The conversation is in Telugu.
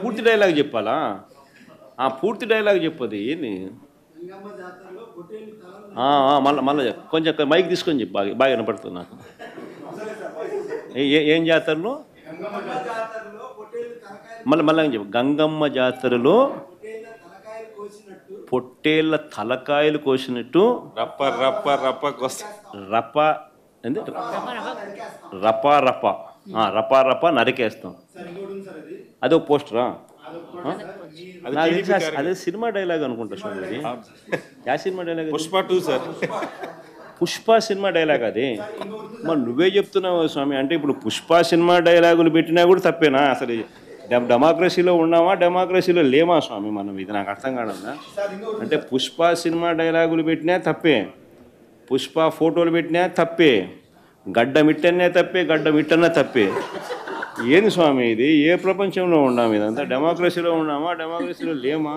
పూర్తి డైలాగ్ చెప్పాలా? పూర్తి డైలాగ్ చెప్పది ఏంది? మళ్ళీ కొంచెం మైక్ తీసుకొని చెప్పు, బాగా బాగా వినపడుతుంది నాకు. ఏం జాతరలో? మళ్ళీ చెప్పు. గంగమ్మ జాతరలో పొట్టేళ్ళ తలకాయలు కోసినట్టు రప్ప రప్ప రప్ప రప ఏంది? రప రప రప రప నరికేస్తాం. అదో పోస్టరా? అదే సినిమా డైలాగ్ అనుకుంటా స్వామి. Yeah cinema dialogue? Pushpa 2 sir. Pushpa cinema dialogue అది. మరి నువ్వే చెప్తున్నావు స్వామి. అంటే ఇప్పుడు పుష్ప సినిమా డైలాగులు పెట్టినా కూడా తప్పేనా? అసలు డెమోక్రసీలో ఉన్నామా, డెమోక్రసీలో లేమా స్వామి మనం? ఇది నాకు అర్థం కాదన్నా. అంటే పుష్ప సినిమా డైలాగులు పెట్టినా తప్పే, పుష్ప ఫోటోలు పెట్టినా తప్పే, గడ్డ మిట్టనే తప్పే, గడ్డ మిట్టనే తప్పే. ఏంది స్వామి ఇది? ఏ ప్రపంచంలో ఉన్నాము? ఇదంతా డెమోక్రసీలో ఉన్నామా, డెమోక్రసీలో లేమా?